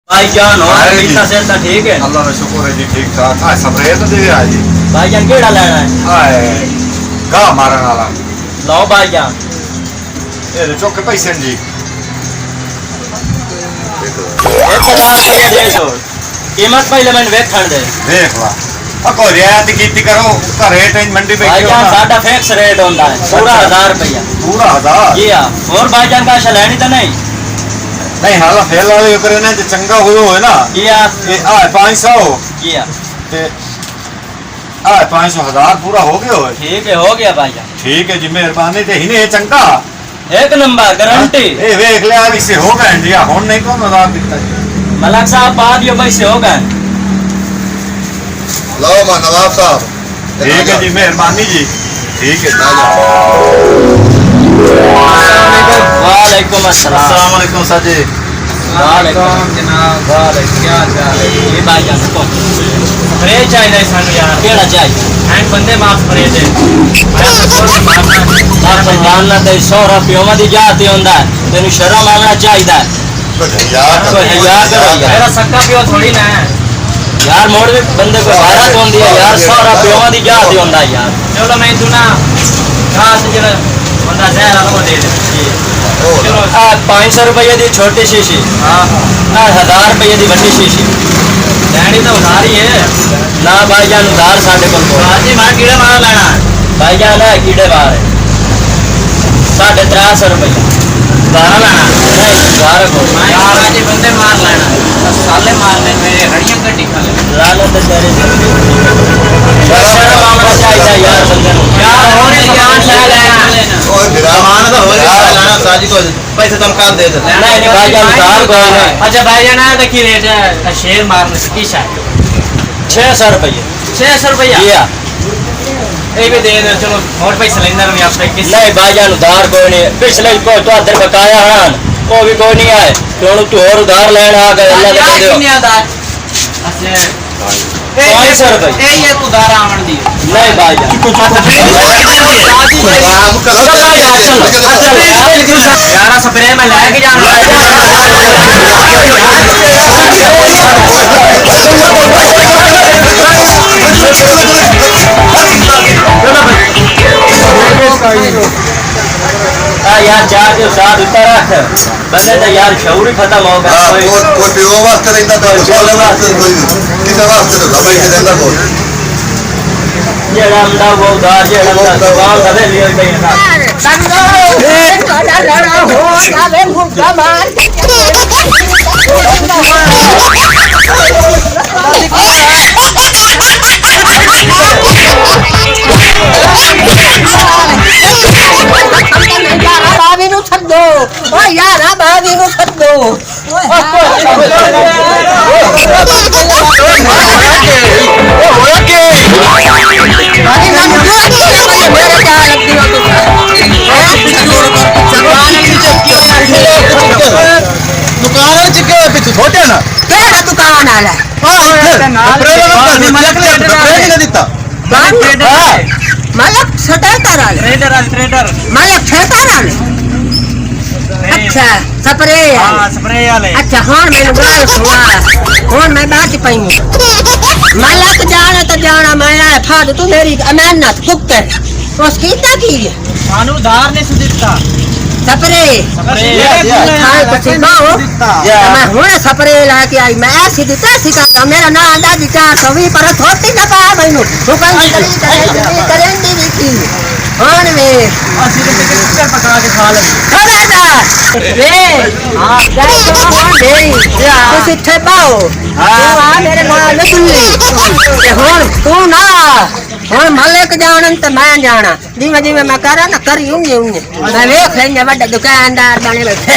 भाईजान हो कितना सेहत ठीक है? अल्लाह का शुक्र है जी, ठीक ठाक। हां स्प्रे तो दे आ जी। भाईजान केड़ा लेना है? हाय गा मारन वाला लो भाईजान ये चौके पैसे जी। 1000 रुपया दे दो। कीमत पहले मैंने देखण दे। देख ला अको रियायत कीती करो का रेट इन मंडी पे भाईजान साडा फिक्स रेट होता है पूरा 1000 रुपया। पूरा 1000? जी हां। और भाईजान का लेनी तो नहीं? नहीं हाला फेल वाले करे ना जो चंगा हुयो है ना किया ये आ 500 किया ते आ 500 1000 पूरा हो गया है। ठीक है हो गया भाईजान। ठीक है जी मेहरबानी ते हिने चंगा एक नंबर गारंटी। ए देख ले आ इसे हो गए जी हुन नहीं कौन 1000 दिता जी। मलक साहब बाद यो पैसे हो गए। लो मा नवाब साहब ठीक है जी मेहरबानी जी। ठीक है वालेकुम अस्सलाम। अस्सलाम वालेकुम सर जी। वालेकुम जनाब। वालेकुम क्या हाल है? ये भाईजान को स्प्रे चाहिए सानू यार। केड़ा चाहिए? हैंड बंदे माफ स्प्रे दे। मैं तो मारना ते 100 रुपये में दी जाती होंदा है। तेनु शर्म आना चाहिए। यार मेरा सक्का पियो थोड़ी ना है यार। मोड़ भी बंदे को भारत होंदी है यार। 100 रुपये में दी जाती होंदा है यार। चलो मैं तू ना खास जरा बंदा जहर को दे दे। चलो 500 रुपये दी छोटी शीशी। हाँ 1000 रुपये दी बड़ी शीशी। लैनी तो उधार ही है ना भाईजान। उधार साढ़े को जी मैं कीड़े मार लेना भाईजान है। कीड़े मार है 350 रुपये उधार लेना नहीं उधार को यार जी बंदे मार लेना साले मारने मेरे हड़ियां कटी खा ले लानत तेरे शर्म आना चाहिए यार बंदे यार होने जान ले लेना और जमाना तो हो गया लाना साजी को पैसे तुम काल दे दे। नहीं भाईजान उधार को है। अच्छा भाईजान आ देखी रेट है शेर मारने की शायद 600 रुपये। 600 रुपया ये ये भी दे दो। चलो और पैसे लेना भी आपसे किस नहीं भाईजान उधार कोई नहीं। पिछले को तो अदर बकाया हां वो भी कोई नहीं आए तो तू और उधार लेना आ गए अल्लाह दे दे। कितने आता है? अच्छा 500 रुपये ये तू उधार आवन दी नहीं भाईजान काम करो यार स्प्रे में लेके जाना यार जाके साथ उतर रख बंदे तो यार शऊर ही खत्म हो गया। कोई पीओ वास्ते रहता तो बोले वास्ते कोई किसे वास्ते तो भाई के देता कोई जेड़ा हमदा वो उधार जेड़ा हमदा काम करे लियो कहीं भाभी नु छड दो ओ यार भाभी नु छड दो दुकान चिके पिछ छोटे ना केड़ा दुकान आला मलक सटाकर आले ट्रेडर मलक ठेकर आले अच्छा स्प्रे हां स्प्रे वाले अच्छा हुन मैंने गाल सुना हुन मैं बात पई मलक जाना तो जाना मैं आया फाद तू मेरी अमानत कुत्ते उसकी की सानू उधार नहीं सुदिता स्प्रे खाए पछी गाओ मैं हुन स्प्रे लाके आई मैं ऐसी दिता सिका मेरा ना अंदाजी 420 पर थोटी ना पा मैनू दुकान करेंदी भी की हुन वे असली के पका के खा ले खड़ा जा वे हां जाए तो हुन मेरी तू सिथे पाओ तू आ मेरे नाल सुन ले हुन तू ना हुन मलक जाणन ते मैं जाना जिवें जिवें मैं करा ना करी उंगे मैं वेख लेंगे बड़ा दुकानदार बने बैठे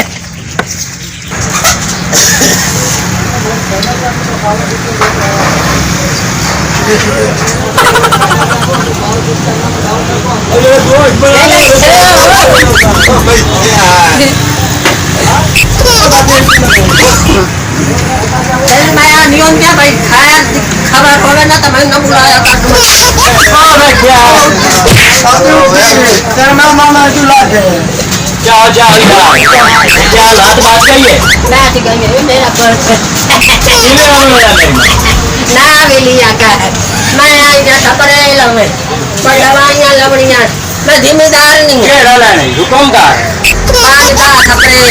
मैं नियम क्या भाई खाया खबर होवे ना तो मैं न बुलाया हां मैं क्या तेरा नाम मामा तू ला दे जाओ जाओ क्या हालात बात करिए मैं तो गई मेरा पर इन्हें वालों हो जाते हैं ना भी लिया कर मैं आई ना सपरे लवे कोई दवाइयां लवड़ियां मैं जिम्मेदार नहीं क्या डाला नहीं हुक्म का पागदा सपरे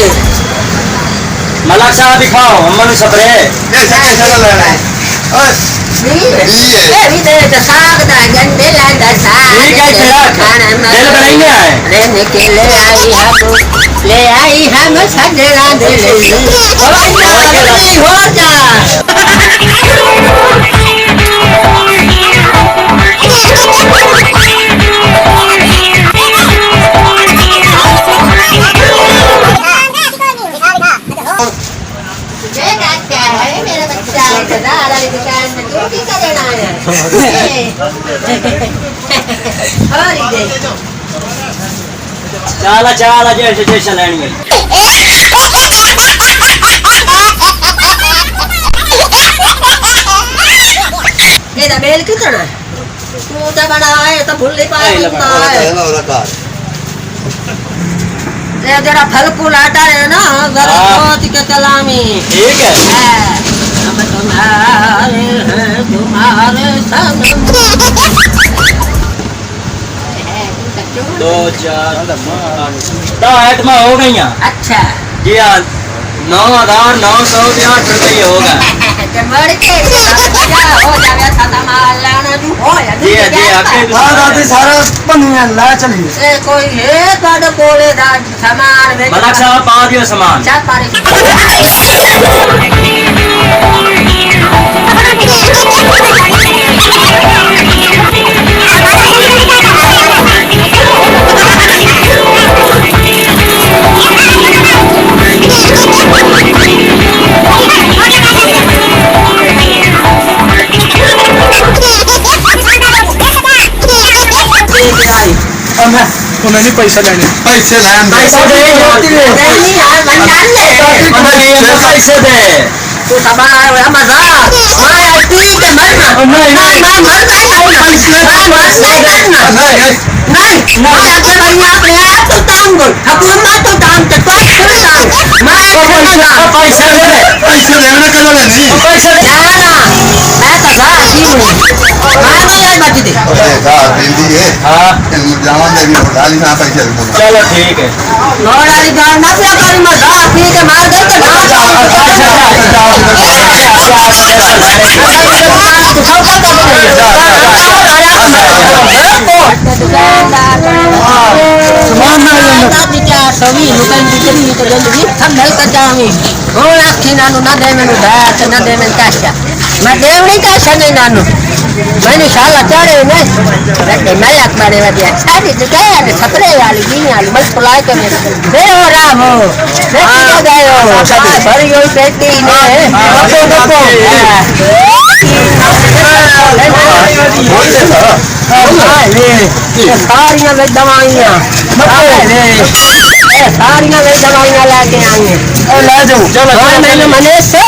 मलक साहब दिखाओ अम्मन सपरे कैसे कैसे लेना है ओए ये भी दे तो साग दा गंदे ला दा साग ये क्या खिलाफ दिल बनाएंगे आए रहने के ले आई हम सजना दे ले हो जा चाला चाला जैसे जैसे लेनी है ये दा बेल कितना तू तो बड़ा है तो भूल नहीं पाए है ना रखा ये जरा फल फूल आटा है ना जरा बहुत के कलामी ठीक है हम तुम्हारे हैं तुम्हारे सनम 2 4 10 आइटम हो गई अच्छा जी हाँ 9,908 रुपये होगा ते मर के हो जावे सादा माल लाना जो हो या जी हाँ जी आपके दादी सारा पनिया ला चली ए कोई है काड कोले दा सामान में मलक साहब पा दियो सामान चार पारे उन्हें नहीं पैसा लेने पैसे लेन दे पैसे दे नहीं यार बंदान ले पैसे दे तू सबा मजा मैं आती के मरना नहीं मरना नहीं मैं आके बढ़िया अपने आप तो काम कर हुकूमत तो काम के तो मैं पैसे दे पैसे लेने का नहीं पैसे दे ना मैं तो जा की हूं मैं नहीं आई बच दे अरे का दिल्ली है हाँ जवान ने भी डाली ना पैसे चलो ठीक है नौरानी गान ना पिया करी मजा पी के मार दे के ना सभी लुकाई बिजली तो जल्दी हम ढल कर जाऊंगी कौन आखी नानू ना दे मैंने दात ना दे मैंने काशा मैं देवनी काशा नहीं नानू मैंने शाला चढ़े ने रखे मैं अखबारे वाली साड़ी तो गया ने छपरे वाली जीनी वाली बस फुलाए के मेरे दे हो राम हो देखो गयो भरी हुई पेटी ने देखो सारियां वे दवाइयां सारियां वे दवाइयां लेके आई हैं ले जाओ चलो मैंने मने से